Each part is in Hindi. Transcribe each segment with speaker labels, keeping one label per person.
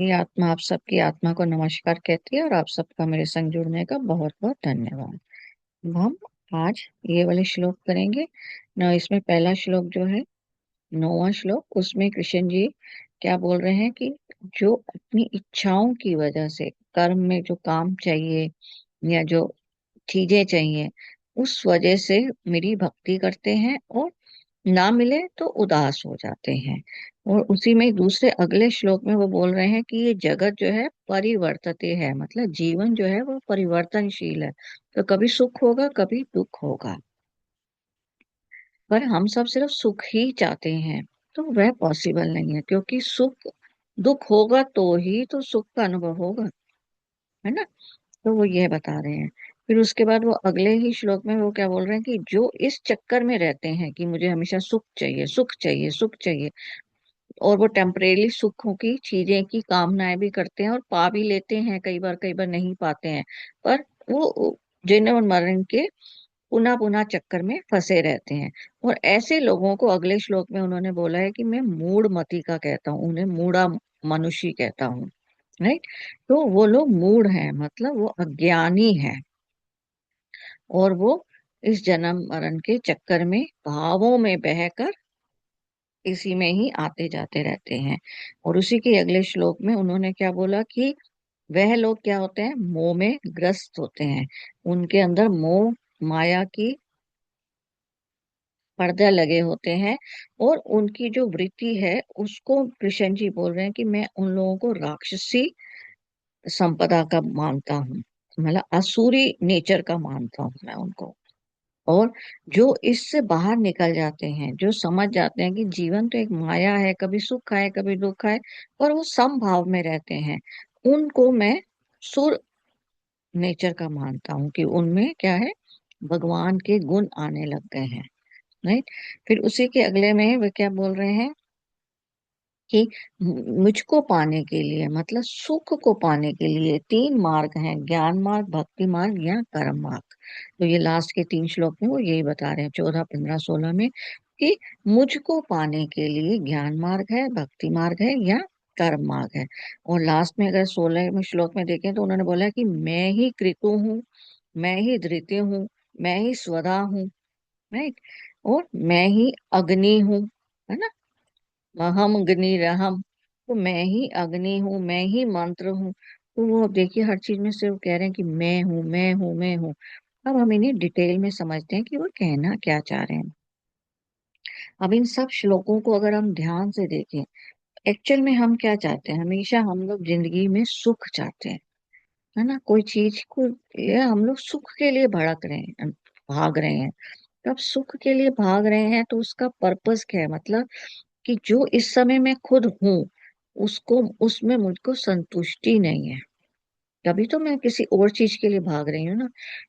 Speaker 1: ये आत्मा आप सबकी आत्मा को नमस्कार कहती है और आप सबका मेरे संग जुड़ने का बहुत बहुत धन्यवाद। अब हम आज ये वाले श्लोक करेंगे ना। इसमें पहला श्लोक जो है, 9वां श्लोक, उसमें कृष्ण जी क्या बोल रहे हैं कि जो अपनी इच्छाओं की वजह से कर्म में जो काम चाहिए या जो चीजें चाहिए उस वजह से मेरी भक्ति करते हैं और ना मिले तो उदास हो जाते हैं। और उसी में दूसरे अगले श्लोक में वो बोल रहे हैं कि ये जगत जो है परिवर्तते है, मतलब जीवन जो है वो परिवर्तनशील है। तो कभी सुख होगा, कभी दुख होगा, पर हम सब सिर्फ सुख ही चाहते हैं। तो वह पॉसिबल नहीं है, क्योंकि सुख दुख होगा तो ही तो सुख का अनुभव होगा, है ना। तो वो यह बता रहे हैं। फिर उसके बाद वो अगले ही श्लोक में वो क्या बोल रहे हैं कि जो इस चक्कर में रहते हैं कि मुझे हमेशा सुख चाहिए, सुख चाहिए, सुख चाहिए, और वो टेम्परेरी सुखों की चीजें की कामनाएं भी करते हैं और पा भी लेते हैं, कई बार नहीं पाते हैं, पर वो जन्म और मरण के पुनः पुनः चक्कर में फंसे रहते हैं। और ऐसे लोगों को अगले श्लोक में उन्होंने बोला है कि मैं मूढ़ मति का कहता हूँ, उन्हें मूढ़ा मनुष्य कहता हूँ। राइट। तो वो लोग मूढ़ हैं, मतलब वो अज्ञानी है, और वो इस जन्म मरण के चक्कर में भावों में बहकर इसी में ही आते जाते रहते हैं। और उसी के अगले श्लोक में उन्होंने क्या बोला कि वह लोग क्या होते हैं, मोह में ग्रस्त होते हैं, उनके अंदर मोह माया की पर्दे लगे होते हैं, और उनकी जो वृत्ति है उसको कृष्ण जी बोल रहे हैं कि मैं उन लोगों को राक्षसी संपदा का मानता हूँ, मतलब असुरी नेचर का मानता हूँ मैं उनको। और जो इससे बाहर निकल जाते हैं, जो समझ जाते हैं कि जीवन तो एक माया है, कभी सुख आए कभी दुख आए, और वो समभाव में रहते हैं, उनको मैं सुर नेचर का मानता हूँ कि उनमें क्या है, भगवान के गुण आने लग गए हैं। राइट। फिर उसी के अगले में वे क्या बोल रहे हैं कि मुझको पाने के लिए, मतलब सुख को पाने के लिए तीन मार्ग हैं, ज्ञान मार्ग, भक्ति मार्ग या कर्म मार्ग। तो ये लास्ट के तीन श्लोक में वो यही बता रहे हैं, 14, 15, 16 में, कि मुझको पाने के लिए ज्ञान मार्ग है, भक्ति मार्ग है या कर्म मार्ग है। और लास्ट में अगर 16वें श्लोक में देखें तो उन्होंने बोला कि मैं ही कृतु हूँ, मैं ही धृत्य हूँ, मैं ही स्वधा हूँ। राइट। और मैं ही अग्नि हूँ, है ना, अहम अग्नि रहम। तो मैं ही अग्नि हूँ, मैं ही मंत्र हूँ। तो वो देखिए हर चीज में सिर्फ कह रहे हैं कि मैं हूँ, मैं हूँ, मैं हूँ। अब हम इन्हें डिटेल में समझते हैं कि वो कहना क्या चाह रहे हैं। अब इन सब श्लोकों को अगर हम ध्यान से देखें, एक्चुअल में हम क्या चाहते हैं, हमेशा हम लोग जिंदगी में सुख चाहते हैं, है ना। कोई चीज को ये हम लोग सुख के लिए भड़क रहे हैं, भाग रहे हैं। तो अब सुख के लिए भाग रहे हैं तो उसका पर्पस क्या है, मतलब कि जो इस समय मैं खुद हूँ उसको, उसमें मुझको संतुष्टि नहीं है, तभी तो मैं किसी और चीज के लिए भाग रही हूँ ना।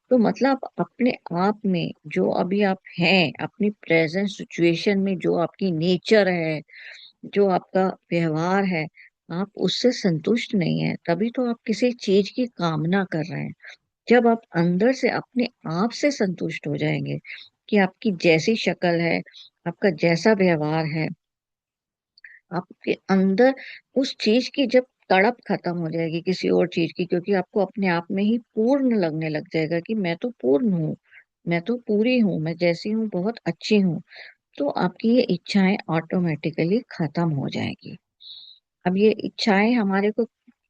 Speaker 1: तो मतलब अपने आप में जो अभी आप हैं, अपनी प्रेजेंट सिचुएशन में जो आपकी नेचर है, जो आपका व्यवहार है, आप उससे संतुष्ट नहीं है, तभी तो आप किसी चीज की कामना कर रहे हैं। जब आप अंदर से अपने आप से संतुष्ट हो जाएंगे कि आपकी जैसी शक्ल है, आपका जैसा व्यवहार है, आपके अंदर उस चीज की जब तड़प खत्म हो जाएगी किसी और चीज की, क्योंकि आपको अपने आप में ही पूर्ण लगने लग जाएगा कि मैं तो पूर्ण हूँ, मैं तो पूरी हूँ, मैं जैसी हूँ बहुत अच्छी हूँ, तो आपकी ये इच्छाएं ऑटोमेटिकली खत्म हो जाएगी। अब ये इच्छाएं हमारे को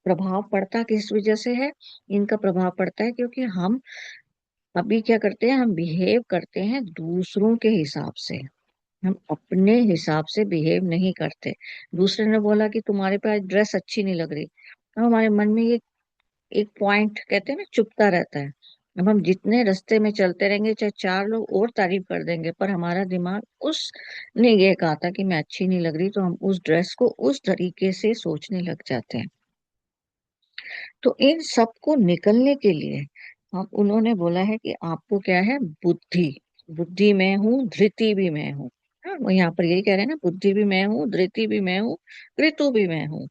Speaker 1: प्रभाव पड़ता किस वजह से है, इनका प्रभाव पड़ता है क्योंकि हम अभी क्या करते हैं, हम बिहेव करते हैं दूसरों के हिसाब से, हम अपने हिसाब से बिहेव नहीं करते। दूसरे ने बोला कि तुम्हारे पे आज ड्रेस अच्छी नहीं लग रही, तो हमारे मन में ये एक पॉइंट कहते हैं ना, चुपता रहता है। अब हम जितने रास्ते में चलते रहेंगे, चाहे चार लोग और तारीफ कर देंगे, पर हमारा दिमाग उसने ये कहा था कि मैं अच्छी नहीं लग रही, तो हम उस ड्रेस को उस तरीके से सोचने लग जाते हैं। तो इन सब को निकलने के लिए हम, उन्होंने बोला है कि आपको क्या है, बुद्धि, बुद्धि में हूँ, धृति भी मैं हूँ। हाँ, वो यहाँ पर यही कह रहे हैं ना, बुद्धि भी मैं हूँ, धृति भी मैं हूँ, ऋतु भी मैं हूँ।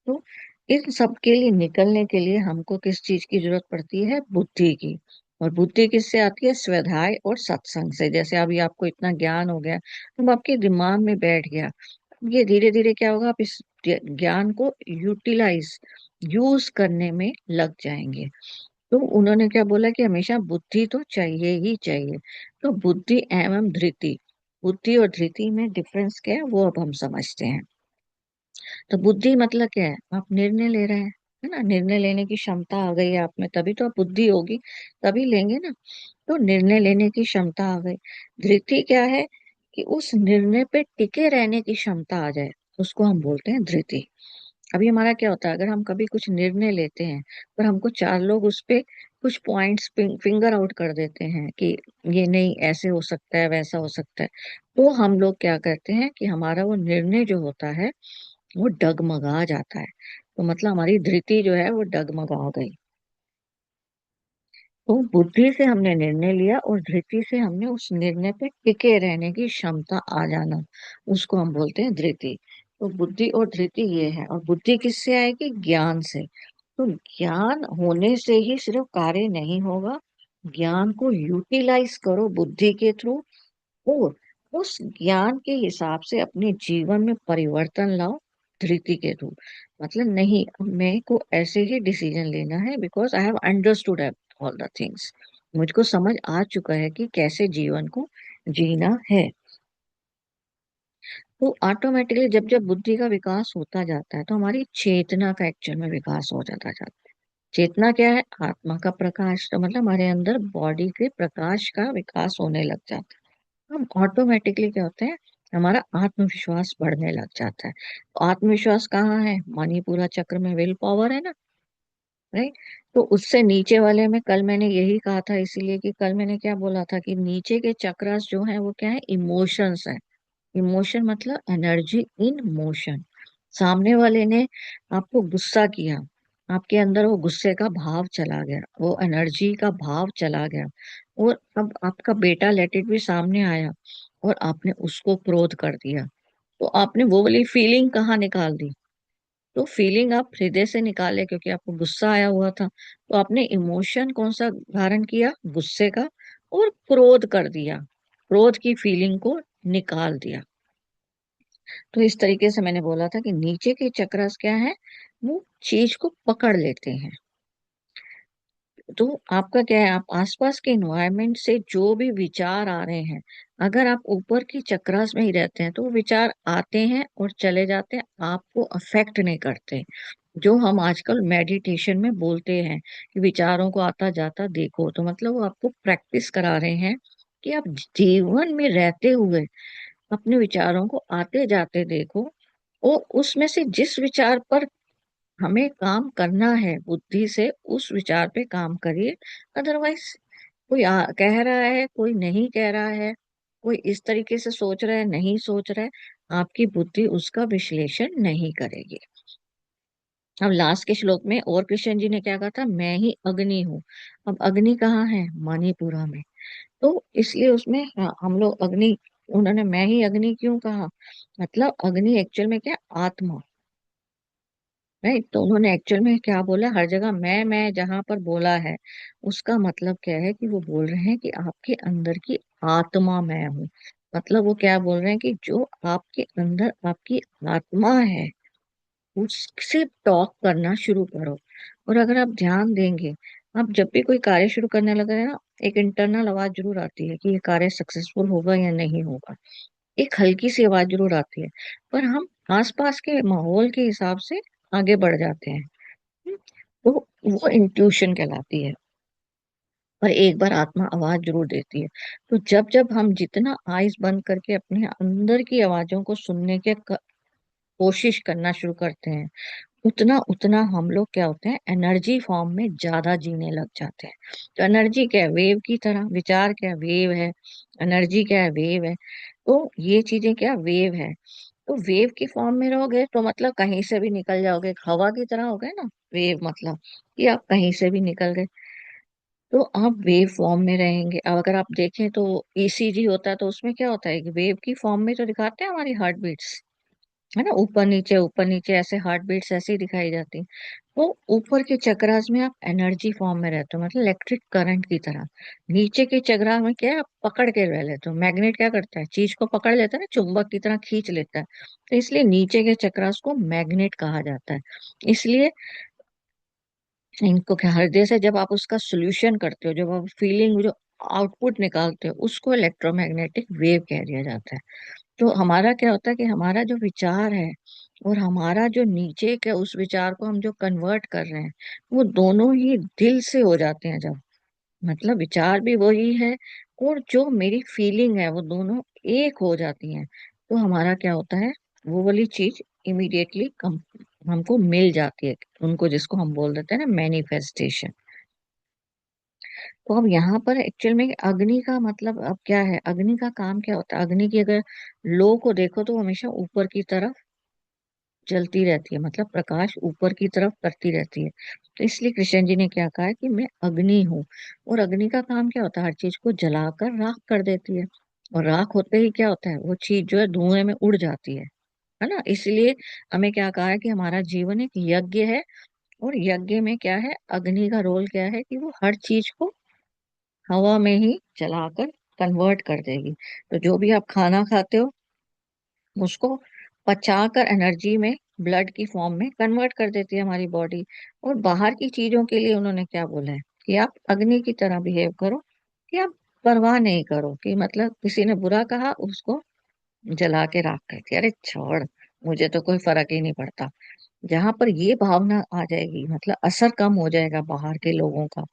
Speaker 1: तो इन सब के लिए निकलने के लिए हमको किस चीज की जरूरत पड़ती है, बुद्धि की। और बुद्धि किससे आती है, स्वाध्याय और सत्संग से। जैसे अभी आपको इतना ज्ञान हो गया, अब आपके दिमाग में बैठ गया, ये धीरे धीरे क्या होगा, आप इस ज्ञान को यूटिलाइज यूज करने में लग जाएंगे। तो उन्होंने क्या बोला कि हमेशा बुद्धि तो चाहिए ही चाहिए। तो बुद्धि एवं धृति, बुद्धि और धृति में डिफरेंस क्या है वो अब हम समझते हैं। तो बुद्धि मतलब क्या है, आप निर्णय ले रहे हैं, है ना, निर्णय लेने की क्षमता आ गई है आप में, तभी तो आप बुद्धि होगी, तभी लेंगे ना। तो निर्णय लेने की क्षमता आ गई। धृति क्या है, कि उस निर्णय पे टिके रहने की क्षमता आ जाए, उसको हम बोलते हैं धृति। अभी हमारा क्या होता है, अगर हम कभी कुछ निर्णय लेते हैं पर हमको चार लोग उस पे कुछ पॉइंट्स फिंगर आउट कर देते हैं कि ये नहीं, ऐसे हो सकता है, वैसा हो सकता है, तो हम लोग क्या करते हैं कि हमारा वो निर्णय जो होता है वो डगमगा जाता है। तो मतलब हमारी धृति जो है वो डगमगा गई। तो बुद्धि से हमने निर्णय लिया और धृति से हमने उस निर्णय पे टिके रहने की क्षमता आ जाना, उसको हम बोलते हैं धृति। तो बुद्धि और धृति ये है। और बुद्धि किससे आएगी, ज्ञान से। तो ज्ञान होने से ही सिर्फ कार्य नहीं होगा, ज्ञान को यूटिलाइज करो बुद्धि के थ्रू, और उस ज्ञान के हिसाब से अपने जीवन में परिवर्तन लाओ धृति के थ्रू। मतलब नहीं, अब मेरे को ऐसे ही डिसीजन लेना है, because I have understood all the things. मुझको समझ आ चुका है कि कैसे जीवन को जीना है। तो ऑटोमेटिकली जब जब बुद्धि का विकास होता जाता है तो हमारी चेतना का एक्चुअल में विकास हो जाता जाता है। चेतना क्या है, आत्मा का प्रकाश। तो मतलब हमारे अंदर बॉडी के प्रकाश का विकास होने लग जाता है। हम ऑटोमेटिकली क्या होते हैं, हमारा आत्मविश्वास बढ़ने लग जाता है। तो आत्मविश्वास कहाँ है, मणिपुरा चक्र में, विल पावर है ना, राइट। तो उससे नीचे वाले में कल मैंने यही कहा था, इसीलिए कि कल मैंने क्या बोला था कि नीचे के चक्रास जो है वो क्या है, इमोशंस है। इमोशन मतलब एनर्जी इन मोशन। सामने वाले ने आपको गुस्सा किया, आपके अंदर वो गुस्से का भाव चला गया, वो एनर्जी का भाव चला गया, और अब आपका बेटा लेट इट भी सामने आया और आपने उसको क्रोध कर दिया। तो आपने वो वाली फीलिंग कहाँ निकाल दी, तो फीलिंग आप हृदय से निकाले, क्योंकि आपको गुस्सा आया हुआ था। तो आपने इमोशन कौन सा धारण किया, गुस्से का, और क्रोध कर दिया, क्रोध की फीलिंग को निकाल दिया। तो इस तरीके से मैंने बोला था कि नीचे के चक्रास क्या है, वो चीज को पकड़ लेते हैं। तो आपका क्या है, आप आसपास के एनवायरनमेंट से जो भी विचार आ रहे हैं, अगर आप ऊपर की चक्रास में ही रहते हैं तो वो विचार आते हैं और चले जाते हैं, आपको अफेक्ट नहीं करते। जो हम आजकल मेडिटेशन में बोलते हैं कि विचारों को आता जाता देखो, तो मतलब वो आपको प्रैक्टिस करा रहे हैं कि आप जीवन में रहते हुए अपने विचारों को आते जाते देखो, और उसमें से जिस विचार पर हमें काम करना है बुद्धि से, उस विचार पे काम करिए। अदरवाइज कोई कह रहा है, कोई नहीं कह रहा है, कोई इस तरीके से सोच रहा है, नहीं सोच रहा है, आपकी बुद्धि उसका विश्लेषण नहीं करेगी। अब लास्ट के श्लोक में और कृष्ण जी ने क्या कहा था, मैं ही अग्नि हूँ। अब अग्नि कहाँ है, मणिपुरा में। तो इसलिए उसमें हम लोग अग्नि, उन्होंने मैं ही अग्नि क्यों कहा, मतलब अग्नि एक्चुअल में क्या, आत्मा, राइट। तो उन्होंने एक्चुअल में क्या बोला, हर जगह मैं जहां पर बोला है, उसका मतलब क्या है कि वो बोल रहे हैं कि आपके अंदर की आत्मा मैं हूँ। मतलब वो क्या बोल रहे हैं कि जो आपके अंदर आपकी आत्मा है, उससे टॉक करना शुरू करो। और अगर आप ध्यान देंगे, आप जब भी कोई कार्य शुरू करने लगे हैं ना, एक इंटरनल आवाज जरूर आती है कि ये कार्य सक्सेसफुल होगा या नहीं होगा। एक हल्की सी आवाज जरूर आती है, पर हम आसपास के माहौल के हिसाब से आगे बढ़ जाते हैं। तो वो इंट्यूशन कहलाती है। पर एक बार आत्मा आवाज जरूर देती है। तो जब जब हम जितना आइज बंद करके अपने अंदर की आवाजों को सुनने के कोशिश करना शुरू करते हैं, उतना उतना हम लोग क्या होते हैं, एनर्जी फॉर्म में ज्यादा जीने लग जाते हैं। तो एनर्जी क्या है, वेव की तरह, विचार क्या है, वेव है, एनर्जी क्या है, वेव है। तो ये चीजें क्या, वेव है। तो वेव की फॉर्म में रहोगे तो मतलब कहीं से भी निकल जाओगे, हवा की तरह हो गए ना वेव, मतलब कि आप कहीं से भी निकल गए। तो आप वेव फॉर्म में रहेंगे। अब अगर आप देखें तो ईसीजी होता है, तो उसमें क्या होता है कि वेव की फॉर्म में तो दिखाते हैं हमारी हार्ट बीट्स, है ना, ऊपर नीचे ऐसे हार्ट बीट्स ऐसे ही दिखाई जाती हैं। तो ऊपर के चक्रास में आप एनर्जी फॉर्म में रहते हो, मतलब इलेक्ट्रिक करंट की तरह। नीचे के चक्रा में क्या है, आप पकड़ के रह लेते हो। मैग्नेट क्या करता है, चीज को पकड़ लेता है ना, चुंबक की तरह खींच लेता है। तो इसलिए नीचे के चक्रास को मैग्नेट कहा जाता है। इसलिए इनको क्या, हृदय से जब आप उसका सोल्यूशन करते हो, जब आप फीलिंग जो आउटपुट निकालते हो, उसको इलेक्ट्रोमैग्नेटिक वेव कह दिया जाता है। तो हमारा क्या होता है कि हमारा जो विचार है और हमारा जो नीचे के उस विचार को हम जो कन्वर्ट कर रहे हैं, वो दोनों ही दिल से हो जाते हैं जब, मतलब विचार भी वही है और जो मेरी फीलिंग है वो दोनों एक हो जाती हैं। तो हमारा क्या होता है, वो वाली चीज इमीडिएटली हमको मिल जाती है, उनको जिसको हम बोल देते हैं ना मैनिफेस्टेशन। तो अब यहाँ पर एक्चुअल में अग्नि का मतलब अब क्या है, अग्नि का काम क्या होता है, अग्नि की अगर लो को देखो तो हमेशा ऊपर की तरफ जलती रहती है, मतलब प्रकाश ऊपर की तरफ करती रहती है। तो इसलिए कृष्ण जी ने क्या कहा है कि मैं अग्नि हूँ। और अग्नि का काम क्या होता है, हर चीज को जलाकर राख कर देती है। और राख होते ही क्या होता है, वो चीज जो है धुएं में उड़ जाती है ना। इसलिए हमें क्या कहा है कि हमारा जीवन एक यज्ञ है। और यज्ञ में क्या है, अग्नि का रोल क्या है कि वो हर चीज को हवा में ही जलाकर कन्वर्ट कर देगी। तो जो भी आप खाना खाते हो उसको पचाकर एनर्जी में, ब्लड की फॉर्म में कन्वर्ट कर देती है हमारी बॉडी। और बाहर की चीजों के लिए उन्होंने क्या बोला है कि आप अग्नि की तरह बिहेव करो, कि आप परवाह नहीं करो, कि मतलब किसी ने बुरा कहा उसको जला के राख कर दिया, अरे छोड़, मुझे तो कोई फर्क ही नहीं पड़ता। जहां पर ये भावना आ जाएगी, मतलब असर कम हो जाएगा बाहर के लोगों का,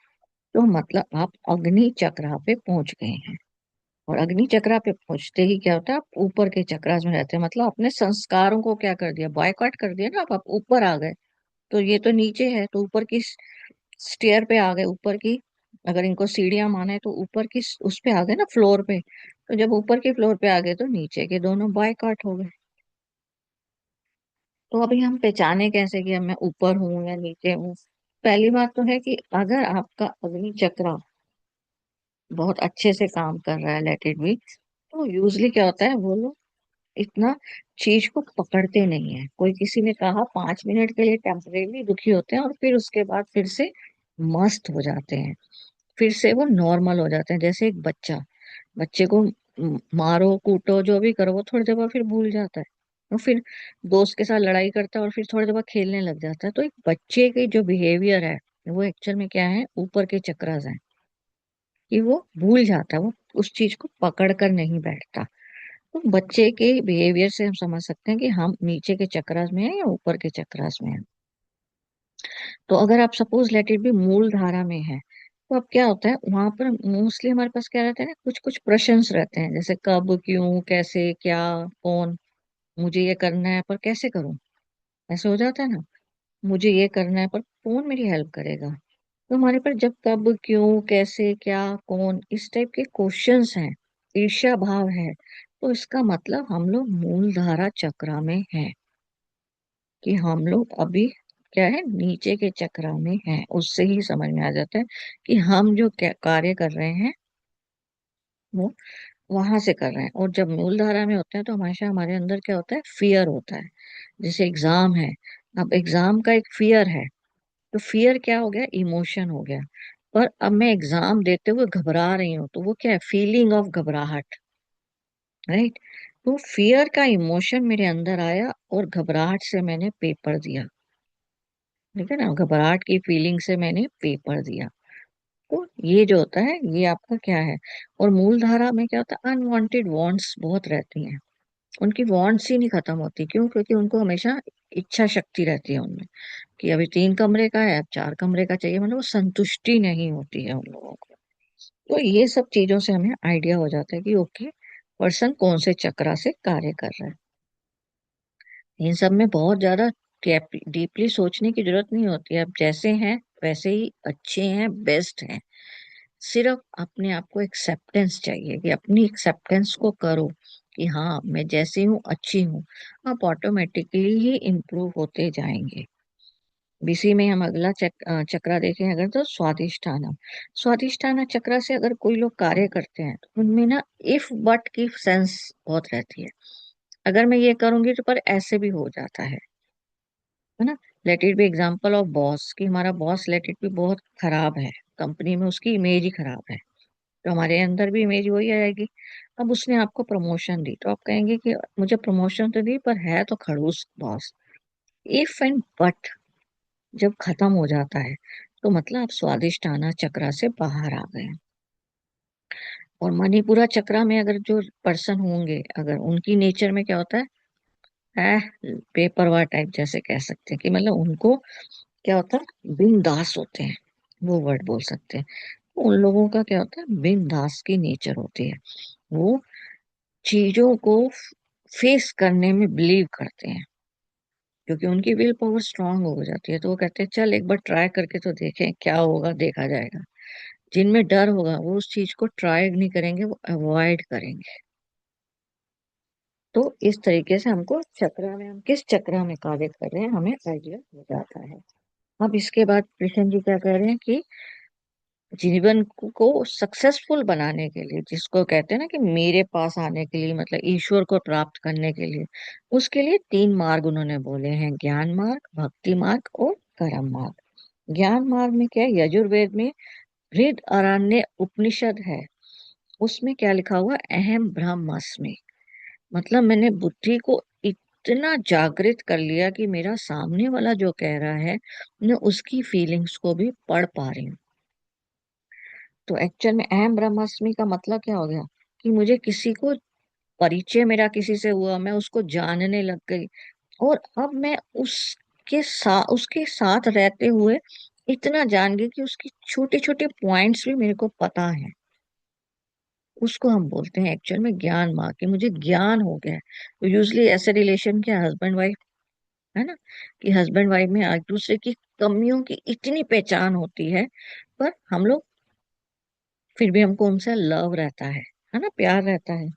Speaker 1: तो मतलब आप अग्नि चक्रा पे पहुंच गए हैं। और अग्नि चक्रा पे पहुंचते ही क्या होता है, आप ऊपर के चक्रास में रहते हैं, मतलब अपने संस्कारों को क्या कर दिया, बायकॉट कर दिया ना, आप ऊपर आ गए। तो ये तो नीचे है, तो ऊपर की स्टेयर पे आ गए, ऊपर की, अगर इनको सीढ़ियां माने तो ऊपर की उस पे आ गए ना, फ्लोर पे। तो जब ऊपर के फ्लोर पे आ गए तो नीचे के दोनों बायकॉट हो गए। तो अभी हम पहचाने कैसे कि अब मैं ऊपर हूँ या नीचे हूँ। पहली बात तो है कि अगर आपका अग्नि चक्र बहुत अच्छे से काम कर रहा है, लेट इट बी, तो यूजली क्या होता है, वो लोग इतना चीज को पकड़ते नहीं है। कोई किसी ने कहा 5 मिनट के लिए टेम्परेरी दुखी होते हैं और फिर उसके बाद फिर से मस्त हो जाते हैं, फिर से वो नॉर्मल हो जाते हैं। जैसे एक बच्चा, बच्चे को मारो कूटो जो भी करो, वो थोड़ी देर बाद फिर भूल जाता है। और फिर दोस्त के साथ लड़ाई करता है और फिर थोड़ी देर बाद खेलने लग जाता है। तो एक बच्चे के जो बिहेवियर है, वो एक्चुअल में क्या है, ऊपर के चक्रस हैं, कि वो भूल जाता है, वो उस चीज को पकड़ कर नहीं बैठता। तो बच्चे के बिहेवियर से हम समझ सकते हैं कि हम नीचे के चक्रास में हैं या ऊपर के चक्रास में हैं। तो अगर आप सपोज लेट इट बी मूल धारा में है, तो अब क्या होता है, वहां पर मोस्टली हमारे पास क्या रहता है ना, कुछ कुछ प्रश्न रहते हैं, जैसे कब, क्यों, कैसे, क्या, कौन, मुझे ये करना है पर कैसे करूं, ऐसे हो जाता है ना, मुझे ये करना है पर कौन मेरी हेल्प करेगा। तो हमारे पास जब कब, क्यों, कैसे, क्या, कौन, इस टाइप के क्वेश्चंस हैं, ईर्ष्या भाव है, तो इसका मतलब हम लोग मूल धारा चक्रा में हैं, कि हम लोग अभी क्या है, नीचे के चक्रा में हैं। उससे ही समझ में आ जाता है कि हम जो कार्य कर रहे हैं वो वहां से कर रहे हैं। और जब मूल धारा में होते हैं तो हमेशा हमारे अंदर क्या होता है, फियर होता है। जैसे एग्जाम है, अब एग्जाम का एक फियर है, तो फियर क्या हो गया, इमोशन हो गया। पर अब मैं एग्जाम देते हुए घबरा रही हूँ, तो वो क्या है, फीलिंग ऑफ घबराहट, राइट। तो फियर का इमोशन मेरे अंदर आया और घबराहट से मैंने पेपर दिया, ठीक है ना, घबराहट की फीलिंग से मैंने पेपर दिया। तो ये जो होता है ये आपका क्या है। और मूल धारा में क्या होता है, अनवांटेड वांट्स बहुत रहती हैं, उनकी वांट्स ही नहीं खत्म होती। क्यों, क्योंकि उनको हमेशा इच्छा शक्ति रहती है उनमें, कि अभी 3 कमरे का है, अब 4 कमरे का चाहिए, मतलब वो संतुष्टि नहीं होती है उन लोगों को। तो ये सब चीजों से हमें आइडिया हो जाता है कि ओके, पर्सन कौन से चक्रा से कार्य कर रहा है। इन सब में बहुत ज्यादा डीपली सोचने की जरूरत नहीं होती है, अब जैसे हैं वैसे ही अच्छे हैं, बेस्ट हैं। सिर्फ अपने आप को एक्सेप्टेंस चाहिए, कि अपनी एक्सेप्टेंस को करो कि हाँ मैं जैसी हूँ अच्छी हूँ। आप ऑटोमेटिकली ही इम्प्रूव होते जाएंगे। इसी में हम अगला चक्रा देखें अगर, तो स्वाधिष्ठानम। स्वाधिष्ठान चक्र से अगर कोई लोग कार्य करते हैं तो उनमें ना इफ बट की सेंस बहुत रहती है। अगर मैं ये करूंगी तो पर ऐसे भी हो जाता है ना। Let it be example of boss, कि हमारा बॉस लेट इट बी बहुत खराब है, कंपनी में उसकी इमेज ही खराब है, तो हमारे अंदर भी इमेज वही आएगी। अब उसने आपको प्रमोशन दी तो आप कहेंगे कि मुझे प्रमोशन तो दी पर है तो खड़ूस बॉस। इफ एंड बट जब खत्म हो जाता है तो मतलब आप स्वादिष्ट आना चक्रा से बाहर आ गए हैं। और मणिपुरा चक्रा में अगर जो पर्सन होंगे, अगर उनकी नेचर में क्या होता है बेपरवाह टाइप जैसे कह सकते हैं, कि मतलब उनको क्या होता है बिंदास होते हैं, वो वर्ड बोल सकते हैं। उन लोगों का क्या होता है बिंदास की नेचर होती है। वो चीजों को फेस करने में बिलीव करते हैं, क्योंकि उनकी विल पावर स्ट्रांग हो जाती है, तो वो कहते हैं चल एक बार ट्राई करके तो देखें क्या होगा, देखा जाएगा। जिनमें डर होगा वो उस चीज को ट्राई नहीं करेंगे, वो अवॉइड करेंगे। तो इस तरीके से हमको चक्रा में, हम किस चक्रा में कार्य कर रहे हैं, हमें आइडिया हो जाता है। अब इसके बाद कृष्ण जी क्या कह रहे हैं कि जीवन को सक्सेसफुल बनाने के लिए, जिसको कहते हैं ना कि मेरे पास आने के लिए, मतलब ईश्वर को प्राप्त करने के लिए, उसके लिए तीन मार्ग उन्होंने बोले हैं, ज्ञान मार्ग, भक्ति मार्ग और कर्म मार्ग। ज्ञान मार्ग में क्या है, यजुर्वेद में बृहद आरण्य उपनिषद है, उसमें क्या लिखा हुआ, अहम ब्रह्मास्मि। मतलब मैंने बुद्धि को इतना जागृत कर लिया कि मेरा सामने वाला जो कह रहा है, मैं उसकी फीलिंग्स को भी पढ़ पा रही हूँ। तो एक्चुअल में अहम ब्रह्मास्मि का मतलब क्या हो गया, कि मुझे किसी को परिचय, मेरा किसी से हुआ, मैं उसको जानने लग गई, और अब मैं उसके साथ रहते हुए इतना जान गई कि उसकी छोटे छोटे पॉइंट्स भी मेरे को पता है। उसको हम बोलते हैं एक्चुअल में ज्ञान माँ, कि मुझे ज्ञान हो गया है। तो यूजली ऐसे रिलेशन क्या, हस्बैंड वाइफ है ना, कि हस्बैंड वाइफ में एक दूसरे की कमियों की इतनी पहचान होती है, पर हम लोग फिर भी हमको उनसे लव रहता है ना, प्यार रहता है।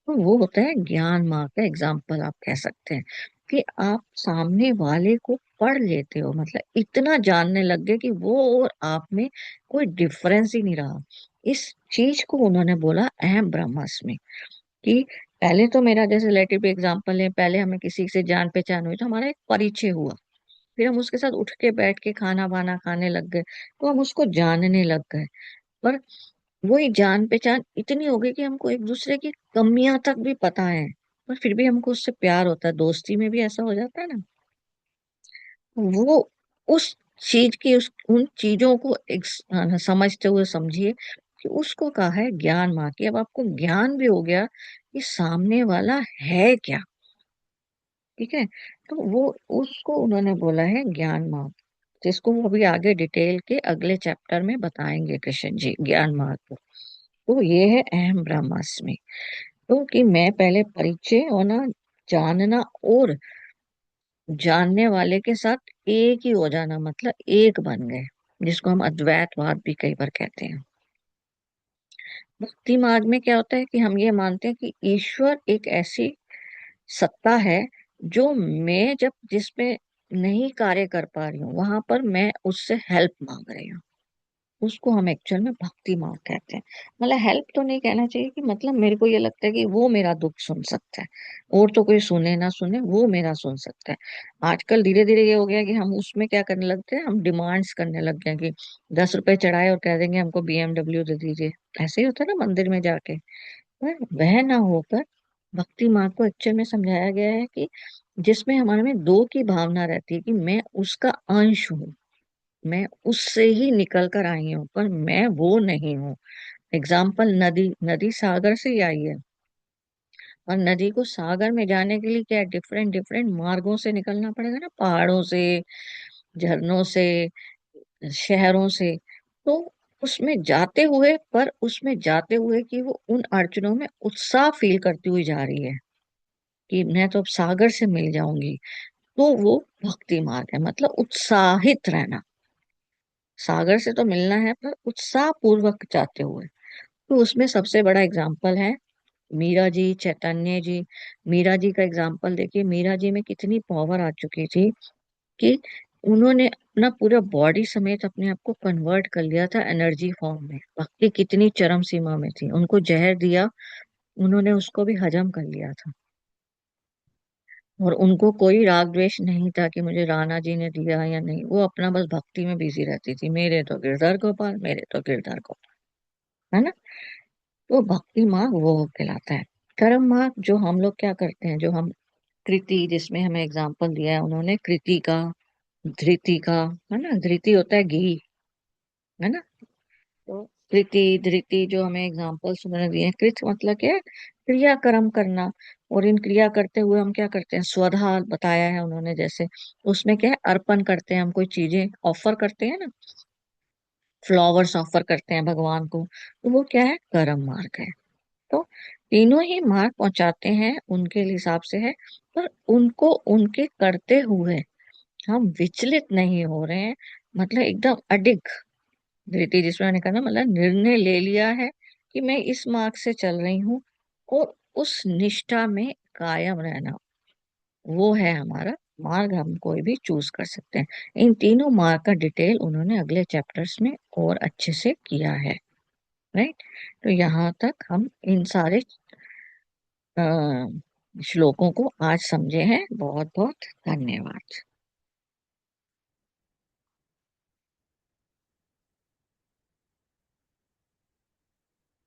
Speaker 1: तो वो होता है ज्ञान मार्ग का एग्जाम्पल, आप कह सकते हैं कि आप सामने वाले को पढ़ लेते हो, मतलब इतना जानने लग गए कि वो और आप में कोई डिफरेंस ही नहीं रहा। इस चीज को उन्होंने बोला अहम ब्रह्मास्मि, कि पहले तो मेरा जैसे लेटिव भी एग्जाम्पल है, पहले हमें किसी से जान पहचान हुई तो हमारा एक परिचय हुआ, फिर हम उसके साथ उठ के बैठ के खाना वाना खाने लग गए, तो हम उसको जानने लग गए। पर वही जान पहचान इतनी हो गई कि हमको एक दूसरे की कमियां तक भी पता है, पर फिर भी हमको उससे प्यार होता है। दोस्ती में भी ऐसा हो जाता है ना। वो उस चीज की, उन चीजों को समझते हुए समझिए कि उसको कहा है ज्ञान माँ की। अब आपको ज्ञान भी हो गया कि सामने वाला है क्या, ठीक है। तो वो उसको उन्होंने बोला है ज्ञान मार्ग, जिसको वो अभी आगे डिटेल के अगले चैप्टर में बताएंगे कृष्ण जी ज्ञान मार्ग को। तो ये है अहम ब्रह्मास्मि। तो कि मैं पहले परिचय होना, जानना, और जानने वाले के साथ एक ही हो जाना, मतलब एक बन गए, जिसको हम अद्वैतवाद भी कई बार कहते हैं। भक्ति मार्ग में क्या होता है कि हम ये मानते हैं कि ईश्वर एक ऐसी सत्ता है जो मैं जब जिसमें नहीं कार्य कर पा रही हूँ वहां पर मैं उससे हेल्प मांग रही हूँ, उसको हम एक्चुअल में भक्ति मार्ग कहते हैं। मतलब हेल्प तो नहीं कहना चाहिए, कि मतलब मेरे को ये लगता है कि वो मेरा दुख सुन सकता है, और तो कोई सुने ना सुने वो मेरा सुन सकता है। आजकल धीरे धीरे ये हो गया कि हम उसमें क्या करने लगते हैं, हम डिमांड्स करने लग गए हैं कि 10 रुपए चढ़ाए और कह देंगे हमको BMW दे दीजिए। ऐसे ही होता है ना मंदिर में जाके। पर वह ना होकर भक्ति मार्ग को एक्चुअल में समझाया गया है कि जिसमें हमारे में दो की भावना रहती है, कि मैं उसका अंश हूँ, मैं उससे ही निकल कर आई हूँ पर मैं वो नहीं हूँ। एग्जाम्पल, नदी, नदी सागर से ही आई है, और नदी को सागर में जाने के लिए क्या डिफरेंट डिफरेंट मार्गों से निकलना पड़ेगा ना, पहाड़ों से, झरनों से, शहरों से। तो उसमें जाते हुए कि वो उन अड़चनों में उत्साह फील करती हुई जा रही है, कि मैं तो अब सागर से मिल जाऊंगी। तो वो भक्ति मार्ग है, मतलब उत्साहित रहना, सागर से तो मिलना है पर उत्साह पूर्वक जाते हुए। तो उसमें सबसे बड़ा एग्जाम्पल है मीरा जी, चैतन्य जी। मीरा जी का एग्जाम्पल देखिए, मीरा जी में कितनी पावर आ चुकी थी कि उन्होंने अपना पूरा बॉडी समेत अपने आप को कन्वर्ट कर लिया था एनर्जी फॉर्म में। भक्ति कितनी चरम सीमा में थी, उनको जहर दिया, उन्होंने उसको भी हजम कर लिया था। और उनको कोई राग द्वेष नहीं था कि मुझे राणा जी ने दिया या नहीं, वो अपना बस भक्ति में बिजी रहती थी, मेरे तो गिरधर गोपाल, मेरे तो गिरधर गोपाल, है ना। तो भक्ति मार्ग वो कहलाता है। कर्म मार्ग जो हम लोग क्या करते हैं, जो हम कृति, जिसमें हमें एग्जाम्पल दिया है उन्होंने, कृति का, धृति का, है ना, धृति होता है घी, है ना। तो कृति धृति जो हमें एग्जाम्पल्स उन्होंने दिए हैं, कृत मतलब क्या है, क्रिया कर्म करना। और इन क्रिया करते हुए हम क्या करते हैं, स्वधा बताया है उन्होंने, जैसे उसमें क्या है, अर्पण करते हैं, हम कोई चीजें ऑफर करते हैं ना, फ्लावर्स ऑफर करते हैं भगवान को, तो वो क्या है, कर्म मार्ग है। तो तीनों ही मार्ग पहुंचाते हैं उनके हिसाब से है, पर उनको उनके करते हुए हम विचलित नहीं हो रहे हैं, मतलब एकदम अडिग, धृति जिसमें मैंने कहा ना, मतलब निर्णय ले लिया है कि मैं इस मार्ग से चल रही हूँ, और उस निष्ठा में कायम रहना, वो है हमारा मार्ग। हम कोई भी चूज कर सकते हैं। इन तीनों मार्ग का डिटेल उन्होंने अगले चैप्टर्स में और अच्छे से किया है। राइट। तो यहाँ तक हम इन सारे अ, श्लोकों को आज समझे हैं। बहुत बहुत धन्यवाद।